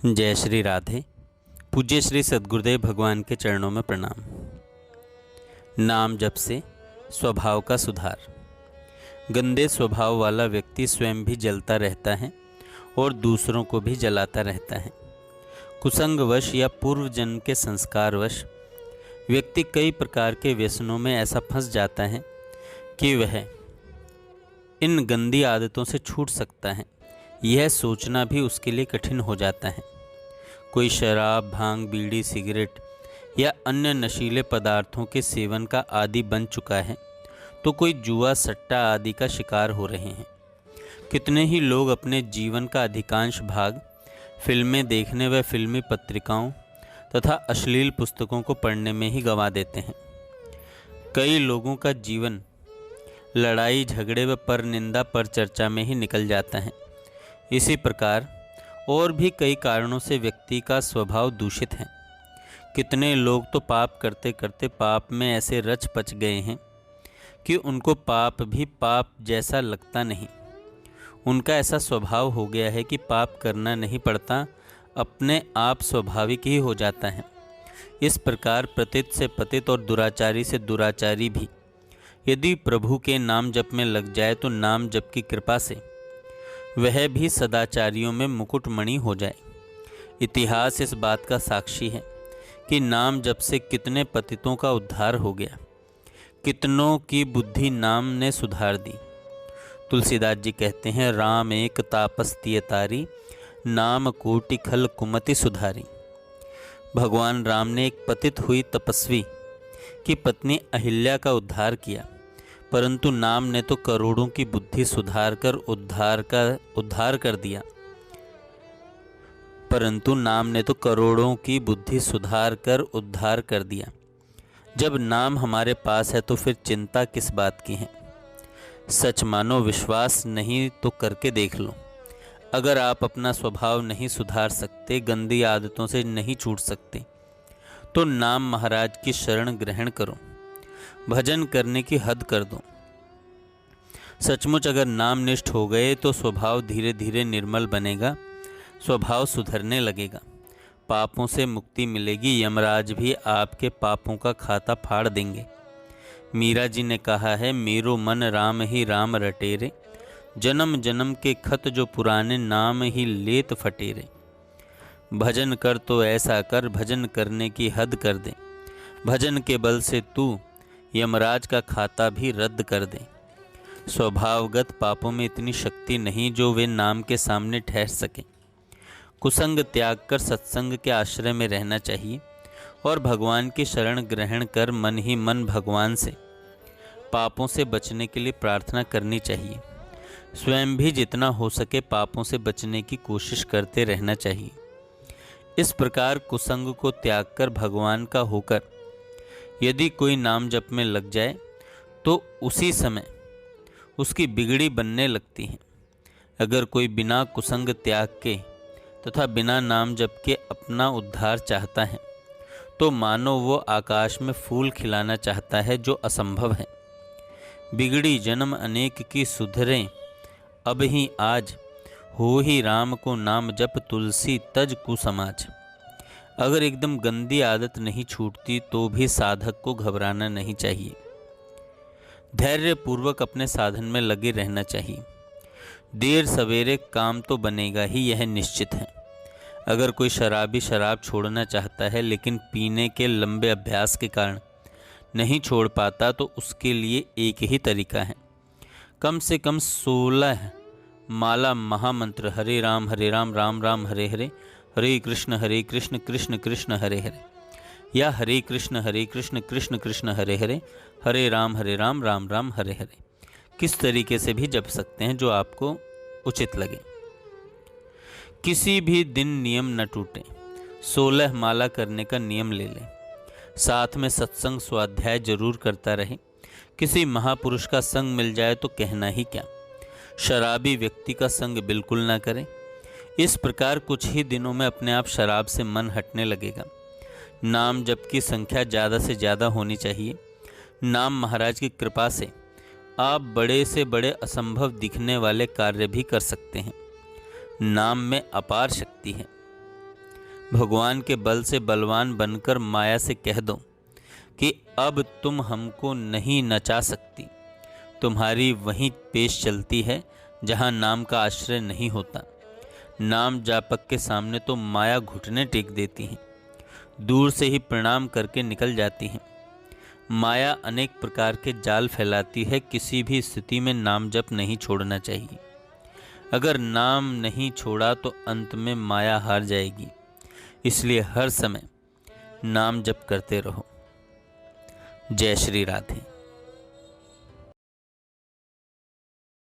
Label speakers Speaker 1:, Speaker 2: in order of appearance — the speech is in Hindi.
Speaker 1: जय श्री राधे। पूज्य श्री सद्गुरुदेव भगवान के चरणों में प्रणाम। नाम जप से स्वभाव का सुधार। गंदे स्वभाव वाला व्यक्ति स्वयं भी जलता रहता है और दूसरों को भी जलाता रहता है। कुसंगवश या पूर्व जन्म के संस्कारवश व्यक्ति कई प्रकार के व्यसनों में ऐसा फंस जाता है कि वह इन गंदी आदतों से छूट सकता है, यह सोचना भी उसके लिए कठिन हो जाता है। कोई शराब, भांग, बीड़ी, सिगरेट या अन्य नशीले पदार्थों के सेवन का आदी बन चुका है, तो कोई जुआ, सट्टा आदि का शिकार हो रहे हैं। कितने ही लोग अपने जीवन का अधिकांश भाग फिल्में देखने व फिल्मी पत्रिकाओं तथा अश्लील पुस्तकों को पढ़ने में ही गंवा देते हैं। कई लोगों का जीवन लड़ाई झगड़े व परनिंदा पर चर्चा में ही निकल जाता है। इसी प्रकार और भी कई कारणों से व्यक्ति का स्वभाव दूषित है। कितने लोग तो पाप करते करते पाप में ऐसे रच पच गए हैं कि उनको पाप भी पाप जैसा लगता नहीं। उनका ऐसा स्वभाव हो गया है कि पाप करना नहीं पड़ता, अपने आप स्वाभाविक ही हो जाता है। इस प्रकार पतित से पतित और दुराचारी से दुराचारी भी यदि प्रभु के नाम जप में लग जाए तो नाम जप की कृपा से वह भी सदाचारियों में मुकुटमणि हो जाए। इतिहास इस बात का साक्षी है कि नाम जप से कितने पतितों का उद्धार हो गया, कितनों की बुद्धि नाम ने सुधार दी। तुलसीदास जी कहते हैं, राम एक तापस तिय तारी, नाम कोटि खल कुमति सुधारी। भगवान राम ने एक पतित हुई तपस्वी की पत्नी अहिल्या का उद्धार किया, परंतु नाम ने तो करोड़ों की बुद्धि उद्धार कर उद्धार कर दिया। जब नाम हमारे पास है तो फिर चिंता किस बात की है। सच मानो, विश्वास नहीं तो करके देख लो। अगर आप अपना स्वभाव नहीं सुधार सकते, गंदी आदतों से नहीं छूट सकते, तो नाम महाराज की शरण ग्रहण करो, भजन करने की हद कर दो। सचमुच अगर नाम निष्ठ हो गए तो स्वभाव धीरे धीरे निर्मल बनेगा, स्वभाव सुधरने लगेगा, पापों से मुक्ति मिलेगी। यमराज भी आपके पापों का खाता फाड़ देंगे। मीरा जी ने कहा है, मेरो मन राम ही राम रटेरे, जन्म जन्म के खत जो पुराने, नाम ही लेत फटेरे। भजन कर तो ऐसा कर, भजन करने की हद कर दे, भजन के बल से तू यमराज का खाता भी रद्द कर दे। स्वभावगत पापों में इतनी शक्ति नहीं जो वे नाम के सामने ठहर सके। कुसंग त्याग कर सत्संग के आश्रय में रहना चाहिए और भगवान की शरण ग्रहण कर मन ही मन भगवान से पापों से बचने के लिए प्रार्थना करनी चाहिए। स्वयं भी जितना हो सके पापों से बचने की कोशिश करते रहना चाहिए। इस प्रकार कुसंग को त्याग कर भगवान का होकर यदि कोई नाम जप में लग जाए तो उसी समय उसकी बिगड़ी बनने लगती है। अगर कोई बिना कुसंग त्याग के तथा बिना नाम जप के अपना उद्धार चाहता है तो मानो वो आकाश में फूल खिलाना चाहता है, जो असंभव है। बिगड़ी जन्म अनेक की सुधरे अब ही आज, हो ही राम को नाम जप तुलसी तज कुसमाज। अगर एकदम गंदी आदत नहीं छूटती तो भी साधक को घबराना नहीं चाहिए। धैर्य पूर्वक अपने साधन में लगे रहना चाहिए। देर सवेरे काम तो बनेगा ही, यह निश्चित है। अगर कोई शराबी शराब छोड़ना चाहता है लेकिन पीने के लंबे अभ्यास के कारण नहीं छोड़ पाता तो उसके लिए एक ही तरीका है, कम से कम 16 माला महामंत्र हरे राम राम राम हरे हरे, हरे कृष्ण कृष्ण कृष्ण हरे हरे, या हरे कृष्ण कृष्ण कृष्ण हरे हरे, हरे राम राम राम हरे हरे। किस तरीके से भी जप सकते हैं जो आपको उचित लगे। किसी भी दिन नियम न टूटे। 16 माला करने का नियम ले लें। साथ में सत्संग स्वाध्याय जरूर करता रहे। किसी महापुरुष का संग मिल जाए तो कहना ही क्या। शराबी व्यक्ति का संग बिल्कुल ना करें। इस प्रकार कुछ ही दिनों में अपने आप शराब से मन हटने लगेगा। नाम जप की संख्या ज़्यादा से ज़्यादा होनी चाहिए। नाम महाराज की कृपा से आप बड़े से बड़े असंभव दिखने वाले कार्य भी कर सकते हैं। नाम में अपार शक्ति है। भगवान के बल से बलवान बनकर माया से कह दो कि अब तुम हमको नहीं नचा सकती। तुम्हारी वहीं पेश चलती है जहां नाम का आश्रय नहीं होता। नाम जापक के सामने तो माया घुटने टेक देती है, दूर से ही प्रणाम करके निकल जाती है। माया अनेक प्रकार के जाल फैलाती है, किसी भी स्थिति में नाम जप नहीं छोड़ना चाहिए। अगर नाम नहीं छोड़ा तो अंत में माया हार जाएगी। इसलिए हर समय नाम जप करते रहो। जय श्री राधे।